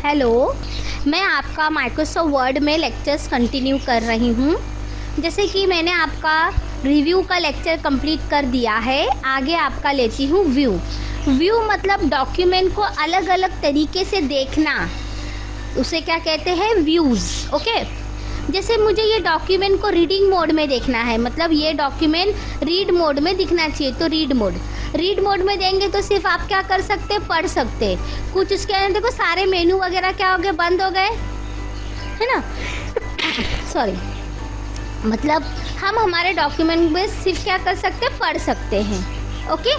Hello, मैं आपका Microsoft word में लेक्चर्स कंटिन्यू कर रही हूँ। जैसे कि मैंने आपका रिव्यू का लेक्चर कंप्लीट कर दिया है, आगे आपका लेती हूँ व्यू। व्यू मतलब डॉक्यूमेंट को अलग अलग तरीके से देखना, उसे क्या कहते हैं, व्यूज़। ओके, जैसे मुझे ये डॉक्यूमेंट को रीडिंग मोड में देखना है, मतलब ये डॉक्यूमेंट रीड मोड में दिखना चाहिए, तो रीड मोड में देंगे तो सिर्फ आप क्या कर सकते, पढ़ सकते। कुछ उसके अंदर देखो सारे मेनू वगैरह क्या हो गए, बंद हो गए, है ना। सॉरी, मतलब हम हमारे डॉक्यूमेंट में सिर्फ क्या कर सकते, पढ़ सकते हैं। ओके,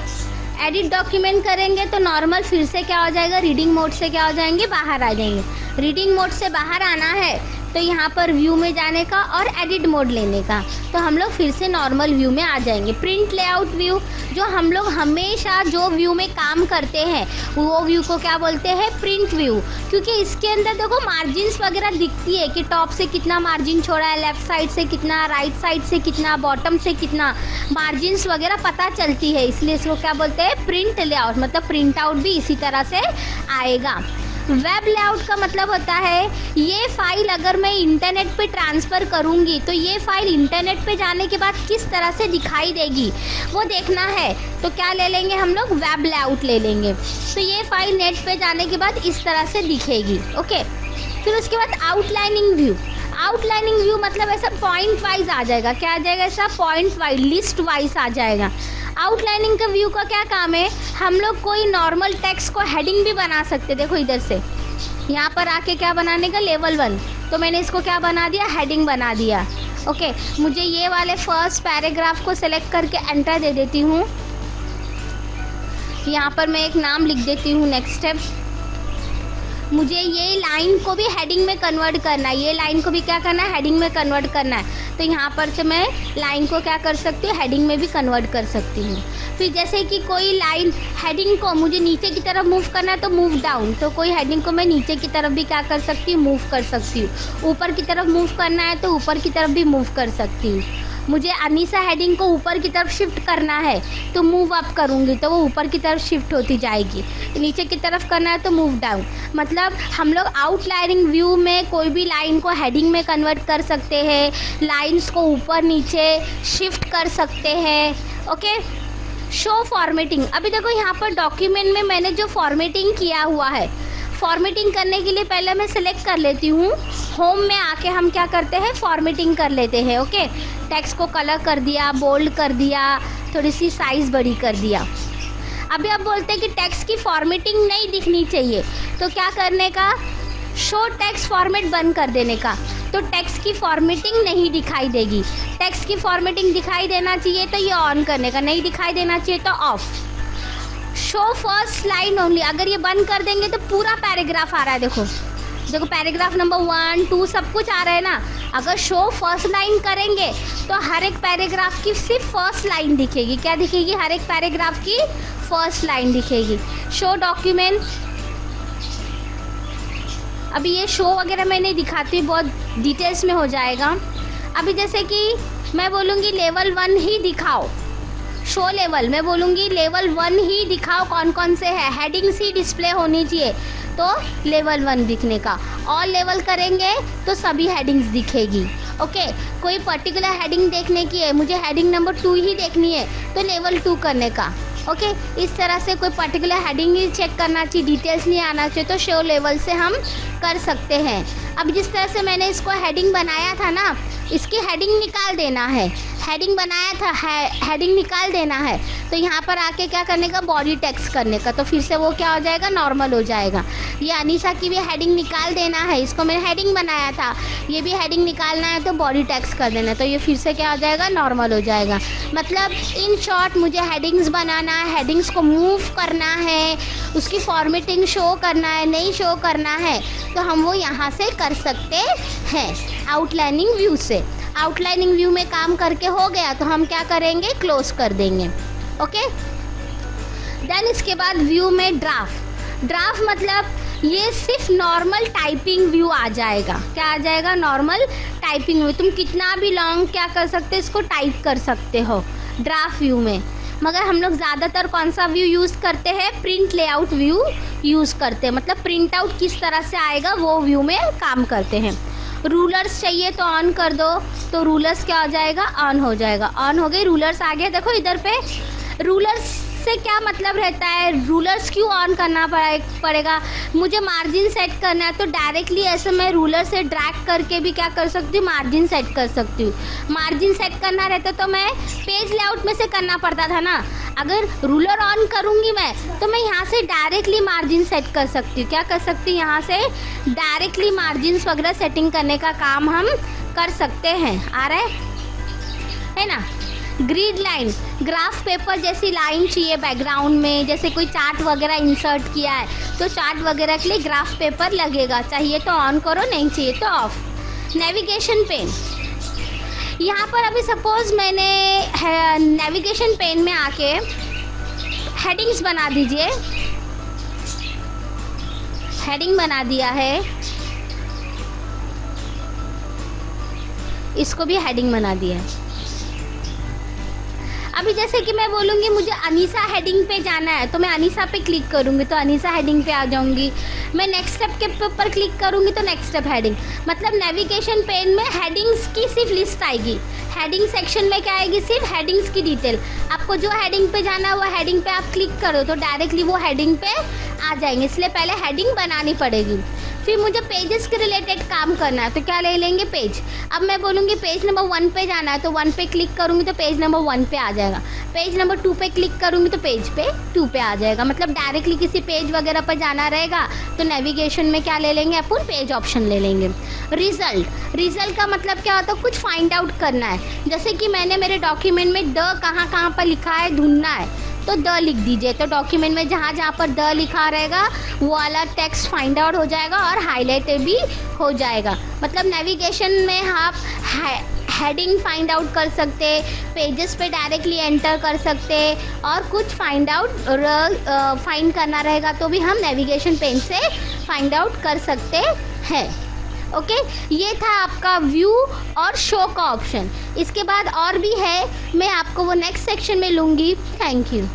एडिट डॉक्यूमेंट करेंगे तो नॉर्मल फिर से क्या हो जाएगा, रीडिंग मोड से क्या हो जाएंगे, बाहर आ जाएंगे। रीडिंग मोड से बाहर आना है तो यहाँ पर व्यू में जाने का और एडिट मोड लेने का, तो हम लोग फिर से नॉर्मल व्यू में आ जाएंगे। प्रिंट लेआउट व्यू, जो हम लोग हमेशा जो व्यू में काम करते हैं वो व्यू को क्या बोलते हैं, प्रिंट व्यू। क्योंकि इसके अंदर देखो मार्जिन्स वगैरह दिखती है कि टॉप से कितना मार्जिन छोड़ा है, लेफ्ट साइड से कितना, राइट साइड से कितना, बॉटम से कितना, मार्जिन्स वगैरह पता चलती है, इसलिए इसको क्या बोलते हैं, प्रिंट लेआउट। मतलब प्रिंट आउट भी इसी तरह से आएगा। वेब लेआउट का मतलब होता है ये फाइल अगर मैं इंटरनेट पे ट्रांसफ़र करूँगी तो ये फाइल इंटरनेट पे जाने के बाद किस तरह से दिखाई देगी वो देखना है, तो क्या ले लेंगे हम लोग, वेब लेआउट ले लेंगे। तो ये फाइल नेट पे जाने के बाद इस तरह से दिखेगी। ओके, फिर उसके बाद आउटलाइनिंग व्यू। आउटलाइनिंग व्यू मतलब ऐसा पॉइंट वाइज आ जाएगा, क्या आ जाएगा, ऐसा पॉइंट वाइज, लिस्ट वाइज आ जाएगा। आउटलाइनिंग का व्यू का क्या काम है, हम लोग कोई नॉर्मल टेक्स्ट को हेडिंग भी बना सकते। देखो इधर से यहाँ पर आके क्या बनाने का, लेवल 1, तो मैंने इसको क्या बना दिया, हेडिंग बना दिया। ओके, मुझे ये वाले फर्स्ट पैराग्राफ को सिलेक्ट करके एंटर दे देती हूँ। यहाँ पर मैं एक नाम लिख देती हूँ, नेक्स्ट स्टेप। मुझे ये लाइन को भी हेडिंग में कन्वर्ट करना है, ये लाइन को भी क्या करना है, हेडिंग में कन्वर्ट करना है। तो यहाँ पर से मैं लाइन को क्या कर सकती हूँ, हेडिंग में भी कन्वर्ट कर सकती हूँ। फिर जैसे कि कोई लाइन हेडिंग को मुझे नीचे की तरफ मूव करना है तो मूव डाउन, तो कोई हेडिंग को मैं नीचे की तरफ भी क्या कर सकती हूँ, मूव कर सकती हूँ। ऊपर की तरफ मूव करना है तो ऊपर की तरफ भी मूव कर सकती हूँ। मुझे अनीसा हेडिंग को ऊपर की तरफ शिफ्ट करना है तो मूव अप करूँगी तो वो ऊपर की तरफ शिफ्ट होती जाएगी। नीचे की तरफ करना है तो मूव डाउन। मतलब हम लोग आउटलाइनिंग व्यू में कोई भी लाइन को हेडिंग में कन्वर्ट कर सकते हैं, लाइंस को ऊपर नीचे शिफ्ट कर सकते हैं। Okay, show formatting. अभी देखो यहाँ पर डॉक्यूमेंट में मैंने जो फॉर्मेटिंग किया हुआ है, फॉर्मेटिंग करने के लिए पहले मैं सिलेक्ट कर लेती हूँ। होम में आके हम क्या करते हैं, फॉर्मेटिंग कर लेते हैं। ओके, टेक्स्ट को कलर कर दिया, बोल्ड कर दिया, थोड़ी सी साइज़ बड़ी कर दिया। अभी आप बोलते हैं कि टेक्स्ट की फॉर्मेटिंग नहीं दिखनी चाहिए, तो क्या करने का, शो टेक्स्ट फॉर्मेट बंद कर देने का, तो टेक्स्ट की फॉर्मेटिंग नहीं दिखाई देगी। टेक्स्ट की फॉर्मेटिंग दिखाई देना चाहिए तो ये ऑन करने का, नहीं दिखाई देना चाहिए तो of. Show first line only, अगर ये बंद कर देंगे तो पूरा पैराग्राफ आ रहा है। देखो पैराग्राफ नंबर 1, 2 सब कुछ आ रहा है ना। अगर शो फर्स्ट लाइन करेंगे तो हर एक पैराग्राफ की सिर्फ फर्स्ट लाइन दिखेगी। क्या दिखेगी, हर एक पैराग्राफ की फर्स्ट लाइन दिखेगी। शो डॉक्यूमेंट, अभी ये शो वगैरह मैं नहीं दिखाती, बहुत डिटेल्स में हो जाएगा। अभी जैसे कि मैं बोलूँगी लेवल 1 ही दिखाओ, शो लेवल, मैं बोलूँगी लेवल 1 ही दिखाओ, कौन कौन से है, हेडिंग्स ही डिस्प्ले होनी चाहिए तो लेवल 1 दिखने का। ऑल लेवल करेंगे तो सभी हेडिंग्स दिखेगी। ओके, कोई पर्टिकुलर हेडिंग देखने की है, मुझे हेडिंग नंबर 2 ही देखनी है तो लेवल 2 करने का। ओके, इस तरह से कोई पर्टिकुलर हेडिंग ही चेक करना चाहिए, डिटेल्स नहीं आना चाहिए तो शो लेवल से हम कर सकते हैं। अब जिस तरह से मैंने इसको हेडिंग बनाया था ना, इसकी हेडिंग निकाल देना है, हेडिंग बनाया था, हेडिंग निकाल देना है, तो यहाँ पर आके क्या करने का, बॉडी टेक्स्ट करने का, तो फिर से वो क्या हो जाएगा, नॉर्मल हो जाएगा। ये अनीसा की भी हेडिंग निकाल देना है, इसको मैंने हेडिंग बनाया था, ये भी हेडिंग निकालना है तो बॉडी टेक्स्ट कर देना, तो ये फिर से क्या हो जाएगा, नॉर्मल हो जाएगा। मतलब इन शॉर्ट मुझे हेडिंग्स बनाना है, हेडिंग्स को मूव करना है, उसकी फॉर्मेटिंग शो करना है, नहीं शो करना है तो हम वो यहाँ से कर सकते हैं आउटलाइनिंग व्यू से। आउटलाइनिंग व्यू में काम करके हो गया तो हम क्या करेंगे, क्लोज कर देंगे। ओके, देन इसके बाद व्यू में ड्राफ्ट मतलब ये सिर्फ नॉर्मल टाइपिंग व्यू आ जाएगा। क्या आ जाएगा, नॉर्मल टाइपिंग व्यू। तुम कितना भी लॉन्ग क्या कर सकते हो, इसको टाइप कर सकते हो ड्राफ्ट व्यू में। मगर हम लोग ज़्यादातर कौन सा व्यू यूज़ करते हैं, प्रिंट लेआउट व्यू यूज़ करते हैं, मतलब प्रिंट आउट किस तरह से आएगा वो व्यू में काम करते हैं। रूलर्स चाहिए तो ऑन कर दो, तो रूलर्स क्या हो जाएगा, ऑन हो जाएगा। ऑन हो गई, रूलर्स आ गया। देखो इधर पे रूलर्स से क्या मतलब रहता है, रूलर्स क्यों ऑन करना पड़ेगा, मुझे मार्जिन सेट करना है तो डायरेक्टली ऐसे मैं रूलर से ड्रैग करके भी क्या कर सकती हूँ, मार्जिन सेट कर सकती हूँ। मार्जिन सेट करना रहता तो मैं पेज लेआउट में से करना पड़ता था ना, अगर रूलर ऑन करूँगी मैं तो मैं यहाँ से डायरेक्टली मार्जिन सेट कर सकती हूँ। क्या कर सकती हूँ, यहाँ से डायरेक्टली मार्जिन्स वगैरह सेटिंग करने का काम हम कर सकते हैं। आ रहा है ना। ग्रिड लाइन, ग्राफ पेपर जैसी लाइन चाहिए बैकग्राउंड में, जैसे कोई चार्ट वगैरह इंसर्ट किया है तो चार्ट वगैरह के लिए ग्राफ पेपर लगेगा, चाहिए तो ऑन करो, नहीं चाहिए तो ऑफ। नेविगेशन पेन, यहाँ पर अभी सपोज मैंने नेविगेशन पेन में आके हेडिंग्स बना दीजिए, हेडिंग बना दिया है, इसको भी हेडिंग बना दिया है। अभी जैसे कि मैं बोलूँगी मुझे अनीसा हेडिंग पे जाना है तो मैं अनीसा पे क्लिक करूँगी तो अनीसा हेडिंग पे आ जाऊँगी। मैं नेक्स्ट स्टेप के ऊपर क्लिक करूँगी तो नेक्स्ट स्टेप हेडिंग, मतलब नेविगेशन पेन में हेडिंग्स की सिर्फ लिस्ट आएगी। हेडिंग सेक्शन में क्या आएगी, सिर्फ हेडिंग्स की डिटेल। आपको जो हेडिंग पे जाना है वो हेडिंग पे आप क्लिक करो तो डायरेक्टली वो हेडिंग पे आ जाएंगे, इसलिए पहले हेडिंग बनानी पड़ेगी। फिर मुझे पेजेस के रिलेटेड काम करना है तो क्या ले लेंगे, पेज। अब मैं बोलूँगी पेज नंबर 1 पे जाना है तो 1 पे क्लिक करूँगी तो पेज नंबर 1 पे आ जाएगा। पेज नंबर 2 पे क्लिक करूँगी तो पेज पे 2 पे आ जाएगा, मतलब डायरेक्टली किसी पेज वगैरह पर जाना रहेगा तो नेविगेशन में क्या ले लेंगे, अपन पेज ऑप्शन ले लेंगे। रिजल्ट का मतलब क्या होता है, कुछ फाइंड आउट करना है। जैसे कि मैंने मेरे डॉक्यूमेंट में द कहाँ पर लिखा है ढूंढना है तो द लिख दीजिए, तो डॉक्यूमेंट में जहाँ पर द लिखा रहेगा वो वाला टेक्स्ट फाइंड आउट हो जाएगा और हाईलाइटेड भी हो जाएगा। मतलब नेविगेशन में आप हेडिंग फाइंड आउट कर सकते, पेजेस पे डायरेक्टली एंटर कर सकते और कुछ फाइंड फाइंड करना रहेगा तो भी हम नेविगेशन पेन से फाइंड आउट कर सकते हैं। ओके, ये था आपका व्यू और शो का ऑप्शन। इसके बाद और भी है, मैं आपको वो नेक्स्ट सेक्शन में लूँगी। Thank you.